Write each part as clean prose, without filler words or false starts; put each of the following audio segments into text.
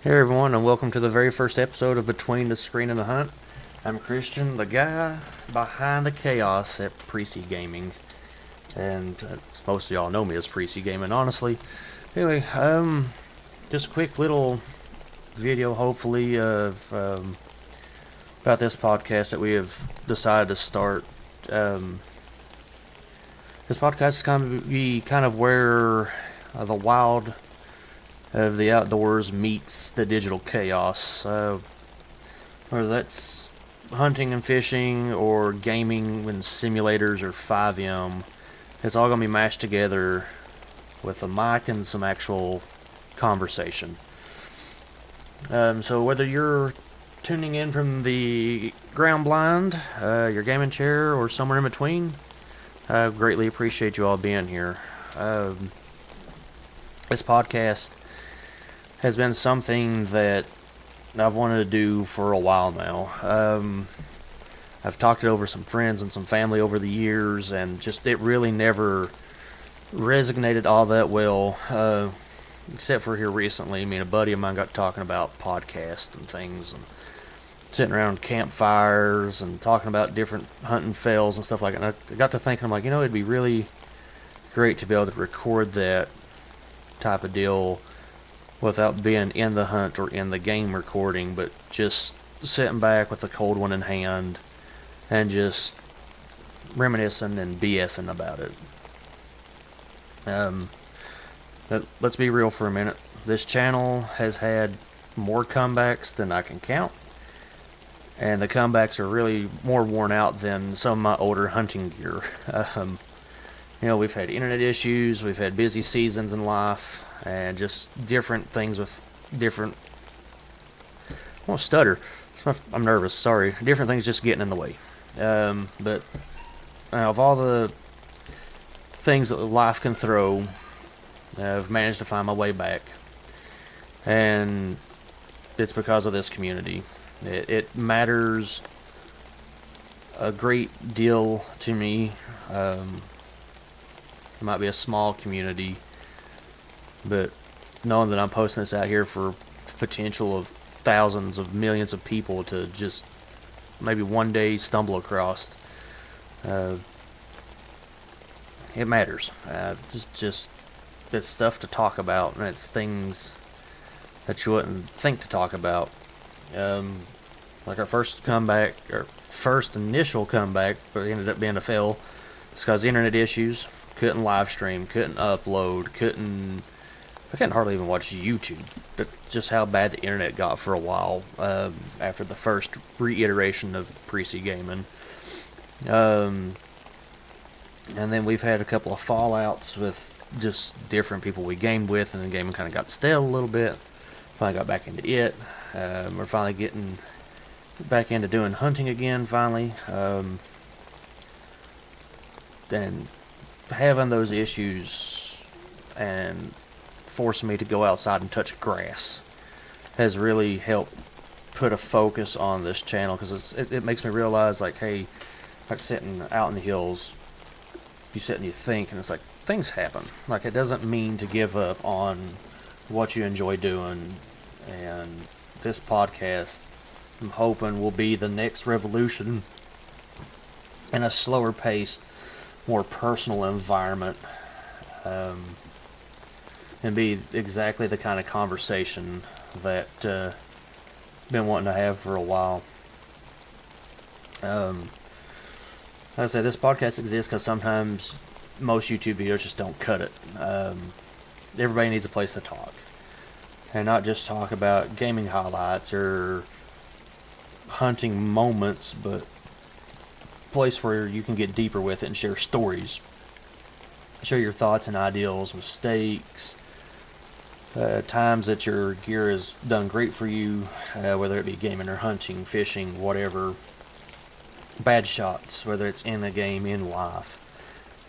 Hey everyone, and welcome to the very first episode of Between the Screen and the Hunt. I'm Christian, the guy behind the chaos at Pre-C Gaming, and most of y'all know me as Pre-C Gaming, honestly. Anyway, just a quick little video, hopefully, of about this podcast that we have decided to start. This podcast is going to be kind of where the wild of the outdoors meets the digital chaos. Whether that's hunting and fishing or gaming in simulators or 5M, it's all going to be mashed together with a mic and some actual conversation. So whether you're tuning in from the ground blind, your gaming chair, or somewhere in between, I greatly appreciate you all being here. This podcast has been something that I've wanted to do for a while now. I've talked it over some friends and some family over the years, and just it really never resonated all that well, except for here recently. I mean, a buddy of mine got talking about podcasts and things, and sitting around campfires and talking about different hunting fails and stuff like that. And I got to thinking, I'm like, it'd be really great to be able to record that type of deal without being in the hunt or in the game recording, but just sitting back with a cold one in hand and just reminiscing and BSing about it. Let's be real for a minute. This channel has had more comebacks than I can count, and the comebacks are really more worn out than some of my older hunting gear. We've had internet issues, we've had busy seasons in life, and just different things with different... I won't stutter. I'm nervous, sorry. Different things just getting in the way. But of all the things that life can throw, I've managed to find my way back. And it's because of this community. It matters a great deal to me. It might be a small community, but knowing that I'm posting this out here for potential of thousands of millions of people to just maybe one day stumble across, it matters. Just it's stuff to talk about, and it's things that you wouldn't think to talk about. Like our first initial comeback, but it ended up being a fail. It's because of internet issues. Couldn't live stream, couldn't upload, I couldn't hardly even watch YouTube. But just how bad the internet got for a while after the first reiteration of Pre-C Gaming. And then we've had a couple of fallouts with just different people we gamed with, and the gaming kind of got stale a little bit. Finally got back into it. We're finally getting back into doing hunting again, finally. And having those issues and forcing me to go outside and touch grass has really helped put a focus on this channel, because it makes me realize, like, hey, like sitting out in the hills, you sit and you think, and it's like, things happen. Like, it doesn't mean to give up on what you enjoy doing, and this podcast, I'm hoping, will be the next revolution in a slower paced, more personal environment, and be exactly the kind of conversation that been wanting to have for a while. Like I said, this podcast exists because sometimes most YouTube videos just don't cut it. Everybody needs a place to talk, and not just talk about gaming highlights or hunting moments, but place where you can get deeper with it and share stories, share your thoughts and ideals, mistakes, times that your gear has done great for you, whether it be gaming or hunting, fishing, whatever, bad shots, whether it's in the game, in life,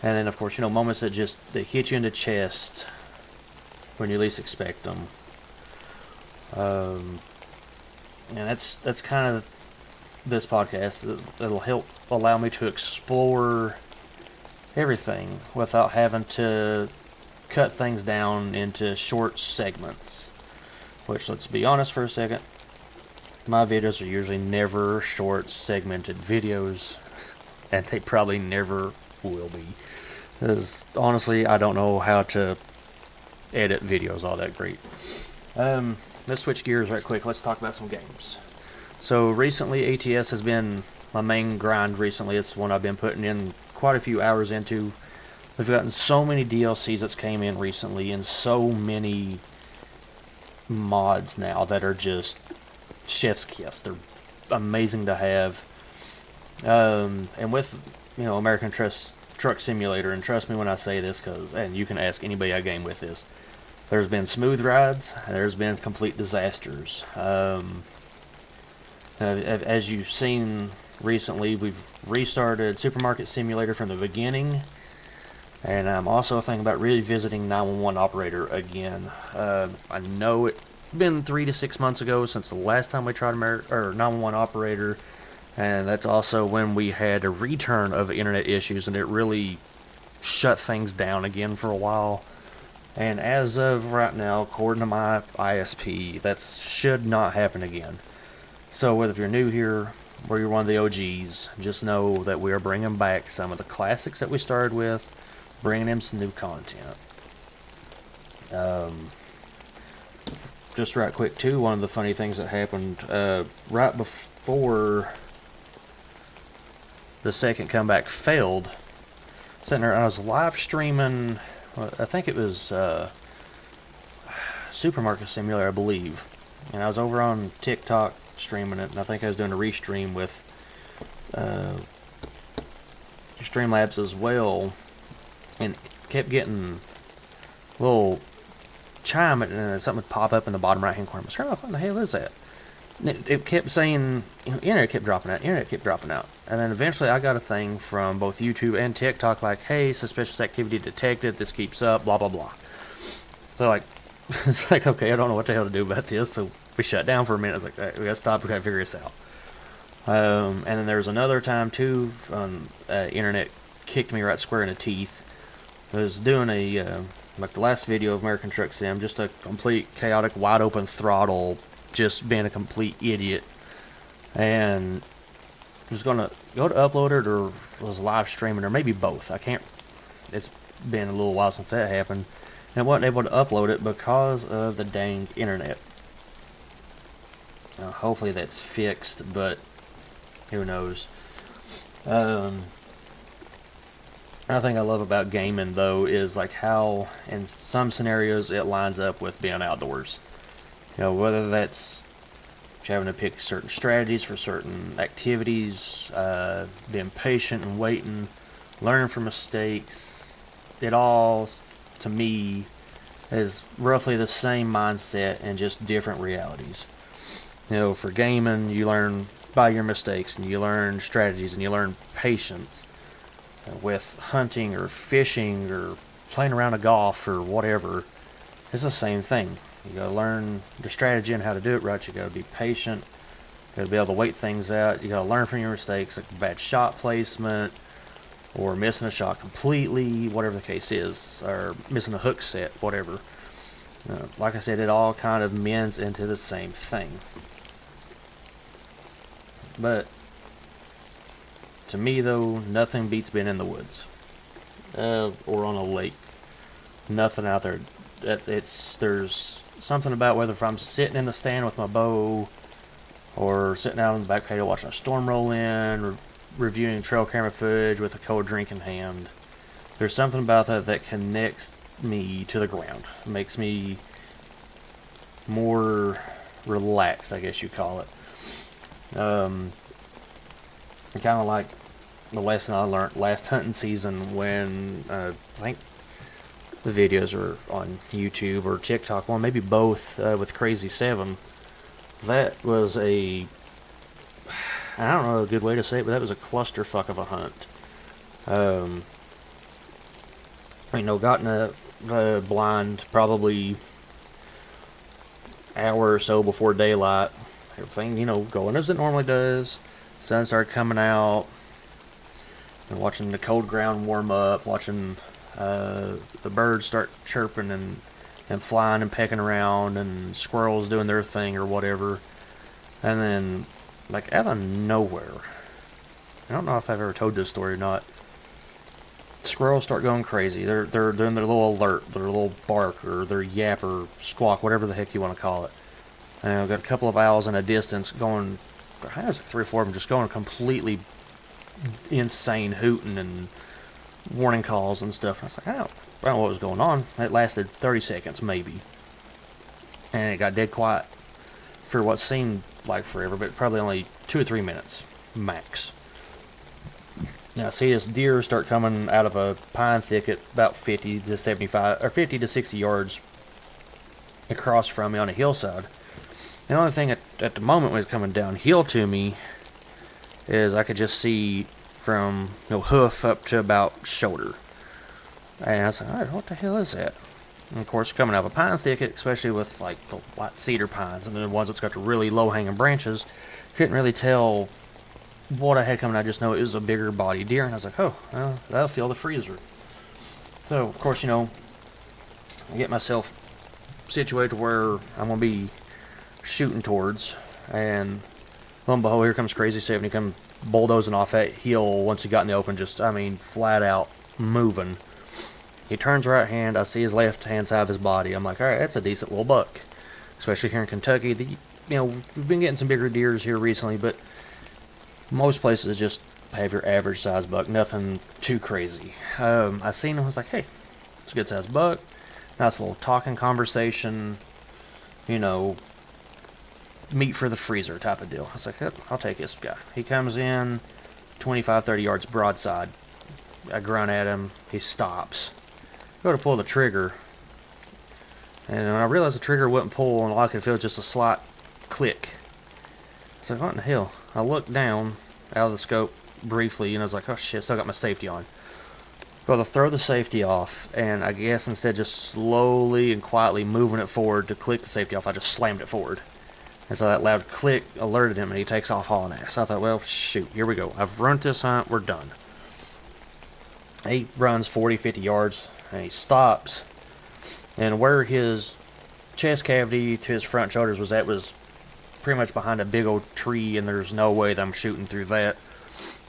and then of course, moments that hit you in the chest when you least expect them. And that's kind of this podcast. That'll help allow me to explore everything without having to cut things down into short segments. which, let's be honest for a second, my videos are usually never short segmented videos, and they probably never will be, because honestly I don't know how to edit videos all that great. Let's switch gears right quick. Let's talk about some games. So recently ATS has been my main grind recently. It's one I've been putting in quite a few hours into. We've gotten so many DLCs that's came in recently, and so many mods now that are just chef's kiss. They're amazing to have. And with, American Truck Simulator, and trust me when I say this, and you can ask anybody I game with this, there's been smooth rides, and there's been complete disasters. As you've seen recently, we've restarted Supermarket Simulator from the beginning, and I'm also thinking about revisiting 911 Operator again. I know it's been 3 to 6 months ago since the last time we tried 911 Operator, and that's also when we had a return of internet issues, and it really shut things down again for a while. And as of right now, according to my ISP, that should not happen again. So whether if you're new here or you're one of the OGs, just know that we are bringing back some of the classics that we started with, bringing in some new content. Just right quick too, one of the funny things that happened right before the second comeback failed, sitting there, I was live streaming, I think it was Supermarket Simulator, I believe, and I was over on TikTok streaming it, and I think I was doing a restream with Streamlabs as well, and kept getting a little chime, and something would pop up in the bottom right hand corner. I was like, what the hell is that? And it kept saying, internet kept dropping out, and then eventually I got a thing from both YouTube and TikTok like, hey, suspicious activity detected, this keeps up, blah blah blah. So like, it's like, okay, I don't know what the hell to do about this, so we shut down for a minute. I was like, all right, we gotta stop, we gotta figure this out. And then there was another time too, internet kicked me right square in the teeth. I was doing a like the last video of American Truck Sim, just a complete chaotic wide open throttle, just being a complete idiot, and was gonna go to upload it, or was live streaming, or maybe both. I can't, it's been a little while since that happened, and wasn't able to upload it because of the dang internet. Hopefully that's fixed, but who knows. Another thing I love about gaming though is like how in some scenarios it lines up with being outdoors. Whether that's having to pick certain strategies for certain activities, being patient and waiting, learning from mistakes, it all, to me, is roughly the same mindset and just different realities. For gaming, you learn by your mistakes, and you learn strategies, and you learn patience. With hunting or fishing or playing around a golf or whatever, it's the same thing. You gotta learn the strategy and how to do it right. You gotta be patient. You gotta be able to wait things out. You gotta learn from your mistakes, like bad shot placement, or missing a shot completely, whatever the case is, or missing a hook set, whatever. Like I said, it all kind of mends into the same thing. But to me, though, nothing beats being in the woods or on a lake. Nothing out there. There's something about whether if I'm sitting in the stand with my bow, or sitting out on the back patio watching a storm roll in, or reviewing trail camera footage with a cold drink in hand. There's something about that connects me to the ground. It makes me more relaxed, I guess you call it. Kind of like the lesson I learned last hunting season when I think the videos are on YouTube or TikTok, well, maybe both, with Crazy 7. That was I don't know a good way to say it, but that was a clusterfuck of a hunt. Got in a blind probably hour or so before daylight. Everything, going as it normally does. Sun started coming out. And watching the cold ground warm up, watching the birds start chirping and and flying and pecking around, and squirrels doing their thing or whatever. And then, like, out of nowhere, I don't know if I've ever told this story or not, squirrels start going crazy. They're doing their little alert, their little bark, or their yap or squawk, whatever the heck you want to call it. And I've got a couple of owls in a distance going, I think there's like 3 or 4 of them just going completely insane, hooting and warning calls and stuff. And I was like, I don't know what was going on. It lasted 30 seconds maybe. And it got dead quiet for what seemed like forever, but probably only 2 or 3 minutes max. Now I see this deer start coming out of a pine thicket about 50 to 75 or 50 to 60 yards across from me on a hillside. The only thing at the moment when it's coming downhill to me is I could just see from hoof up to about shoulder. And I was like, alright, what the hell is that? And of course, coming out of a pine thicket, especially with like the white cedar pines and the ones that's got the really low hanging branches, couldn't really tell what I had coming. I just know it was a bigger body deer, and I was like, oh, well, that'll fill the freezer. So of course, I get myself situated where I'm gonna be shooting towards, and lo and behold, here comes Crazy 70, come bulldozing off that hill once he got in the open, just, I mean, flat out moving. He turns right hand, I see his left hand side of his body. I'm like, alright, that's a decent little buck. Especially here in Kentucky. We've been getting some bigger deers here recently, but most places just have your average size buck, nothing too crazy. I seen him, I was like, hey, it's a good size buck. Nice little talking conversation, meat for the freezer type of deal. I was like, yep, I'll take this guy. He comes in 25, 30 yards broadside. I grunt at him. He stops. Go to pull the trigger. And when I realized the trigger wouldn't pull, and all I could feel was just a slight click. I was like, what in the hell? I looked down out of the scope briefly, and I was like, oh shit, still got my safety on. Go to throw the safety off, and I guess instead of just slowly and quietly moving it forward to click the safety off, I just slammed it forward. And so that loud click alerted him, and he takes off hauling ass. I thought, well, shoot, here we go. I've ruined this hunt, we're done. He runs 40, 50 yards, and he stops. And where his chest cavity to his front shoulders was at was pretty much behind a big old tree, and there's no way that I'm shooting through that.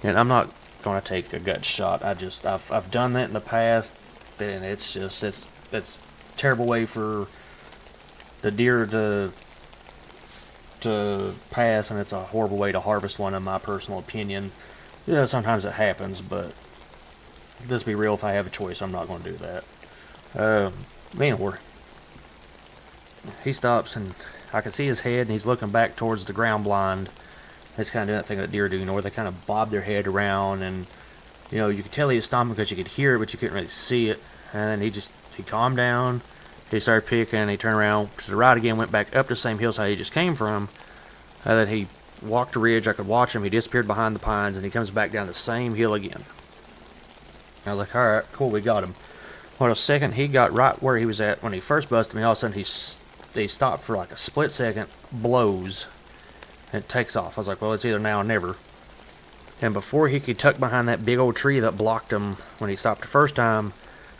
And I'm not going to take a gut shot. I've done that in the past, and it's a terrible way for the deer to pass, and it's a horrible way to harvest one, in my personal opinion. Sometimes it happens, but let's be real, if I have a choice, I'm not going to do that. Anyway, he stops, and I can see his head, and he's looking back towards the ground blind. It's kind of doing that thing that deer do, where they kind of bob their head around, and you could tell he was stomping because you could hear it, but you couldn't really see it. And then he calmed down. He started picking, and he turned around to the right again, went back up the same hillside he just came from. And then he walked the ridge. I could watch him. He disappeared behind the pines, and he comes back down the same hill again. I was like, all right, cool, we got him. Well, a second, he got right where he was at when he first busted me. All of a sudden, he stopped for like a split second, blows, and takes off. I was like, well, it's either now or never. And before he could tuck behind that big old tree that blocked him when he stopped the first time,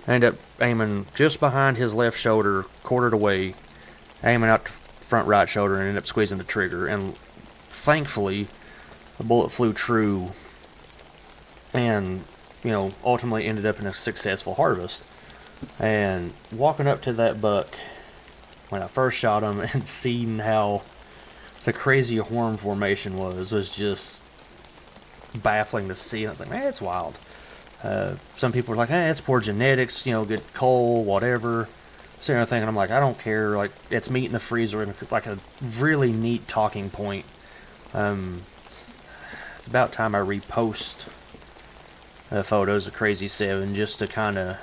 I ended up aiming just behind his left shoulder, quartered away, aiming out the front right shoulder, and ended up squeezing the trigger. And thankfully, the bullet flew true and, ultimately ended up in a successful harvest. And walking up to that buck, when I first shot him and seeing how the crazy horn formation was just baffling to see. And I was like, man, it's wild. Some people were like, hey, it's poor genetics, good coal, whatever. So I'm thinking, I'm like, I don't care. Like, it's meat in the freezer, and like a really neat talking point. It's about time I repost photos of Crazy 7 just to kind of,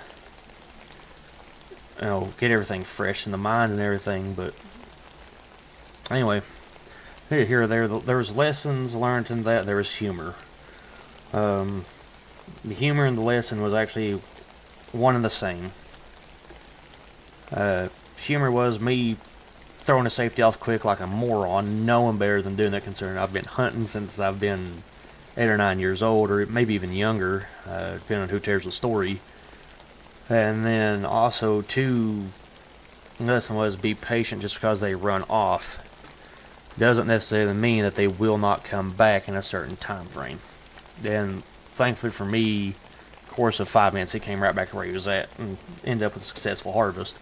get everything fresh in the mind and everything. But anyway, here or there was lessons learned in that. There was humor. The humor in the lesson was actually one and the same. Humor was me throwing a safety off quick like a moron, knowing better than doing that, considering I've been hunting since I've been 8 or 9 years old, or maybe even younger, depending on who tells the story. And then also, too, lesson was be patient. Just because they run off doesn't necessarily mean that they will not come back in a certain time frame. And thankfully for me, course of 5 minutes, he came right back where he was at and ended up with a successful harvest.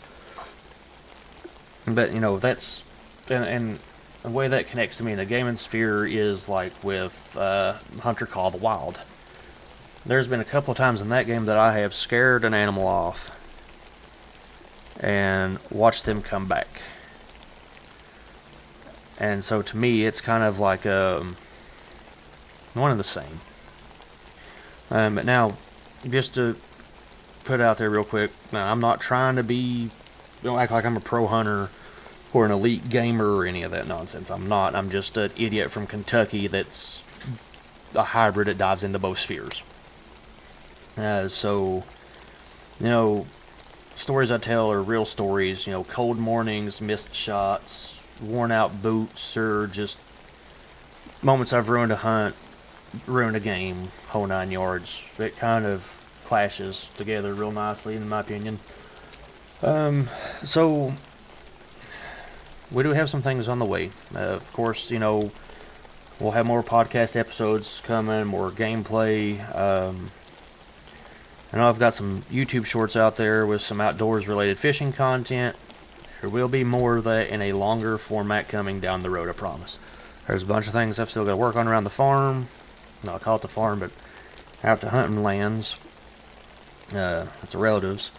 But that's and the way that connects to me in the gaming sphere is like with Hunter Call the Wild. There's been a couple of times in that game that I have scared an animal off and watched them come back. And so to me, it's kind of like one and the same. But now, just to put it out there real quick, now, I'm not trying to be, don't act like I'm a pro hunter or an elite gamer or any of that nonsense. I'm not. I'm just an idiot from Kentucky that's a hybrid that dives into both spheres. So, stories I tell are real stories. Cold mornings, missed shots, worn out boots, or just moments I've ruined a hunt, ruined a game, whole 9 yards. It kind of clashes together real nicely, in my opinion. So we do have some things on the way. Of course, we'll have more podcast episodes coming, more gameplay. I know I've got some YouTube shorts out there with some outdoors related fishing content. There will be more of that in a longer format coming down the road, I promise. There's a bunch of things I've still got to work on around the farm. No, I'll call it the farm, but out to hunting lands. It's the relatives.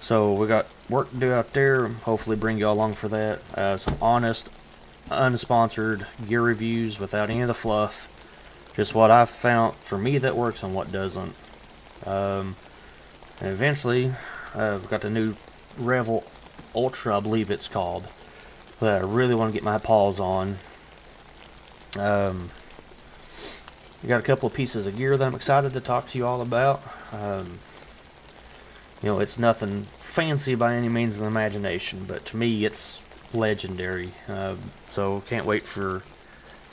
So we got work to do out there. Hopefully bring you all along for that. Some honest, unsponsored gear reviews without any of the fluff. Just what I've found for me that works and what doesn't. And eventually, I've got the new Revel Ultra, I believe it's called, that I really want to get my paws on. I got a couple of pieces of gear that I'm excited to talk to you all about. It's nothing fancy by any means of the imagination, but to me it's legendary. So can't wait for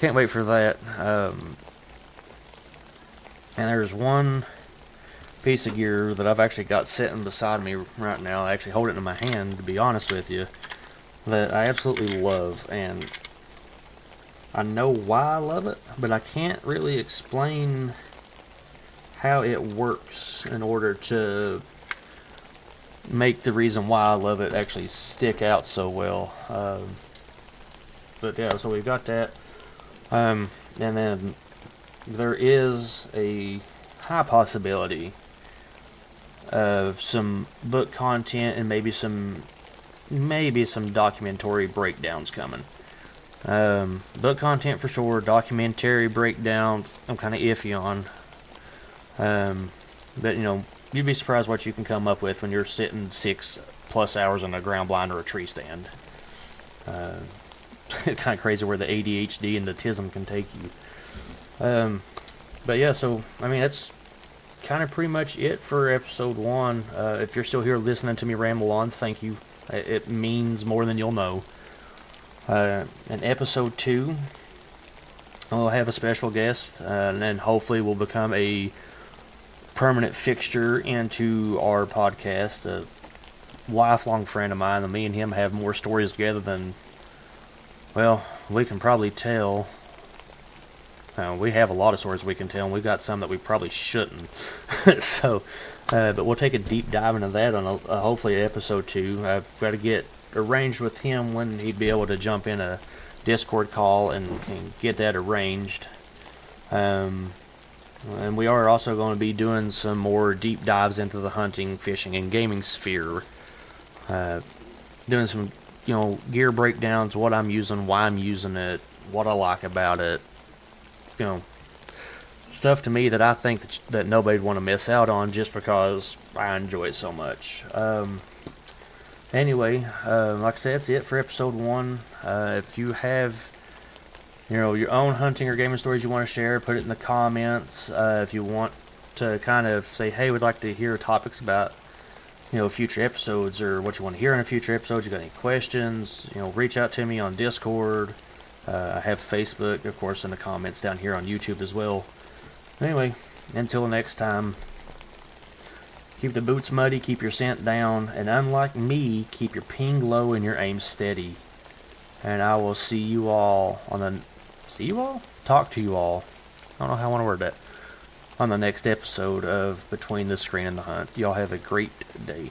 that. And there's one piece of gear that I've actually got sitting beside me right now. I actually hold it in my hand, to be honest with you, that I absolutely love, and I know why I love it, but I can't really explain how it works in order to make the reason why I love it actually stick out so well. But yeah, so we've got that. And then there is a high possibility of some book content and maybe some documentary breakdowns coming. Book content for sure, documentary breakdowns I'm kind of iffy on. But you'd be surprised what you can come up with when you're sitting 6+ hours on a ground blind or a tree stand. Kind of crazy where the ADHD and the autism can take you. But yeah, so that's kind of pretty much it for episode 1. If you're still here listening to me ramble on, thank you. It means more than you'll know. In episode 2, we'll have a special guest, and then hopefully we'll become a permanent fixture into our podcast. A lifelong friend of mine, and me and him have more stories together than, well, we can probably tell. We have a lot of stories we can tell, and we've got some that we probably shouldn't. So, but we'll take a deep dive into that on hopefully episode 2. I've got to get arranged with him when he'd be able to jump in a Discord call and get that arranged. And we are also going to be doing some more deep dives into the hunting, fishing, and gaming sphere. Doing some, gear breakdowns, what I'm using, why I'm using it, what I like about it. Stuff to me that I think that nobody'd want to miss out on just because I enjoy it so much. Anyway, like I said, that's it for episode 1. If you have your own hunting or gaming stories you want to share, put it in the comments. If you want to kind of say, hey, we'd like to hear topics about future episodes, or what you want to hear in a future episode, you got any questions, reach out to me on Discord. I have Facebook, of course, in the comments down here on YouTube as well. Anyway, until next time, Keep the boots muddy, keep your scent down, and unlike me, keep your ping low and your aim steady. And I will see you all on the... See you all? Talk to you all. I don't know how I want to word that. On the next episode of Between the Screen and the Hunt. Y'all have a great day.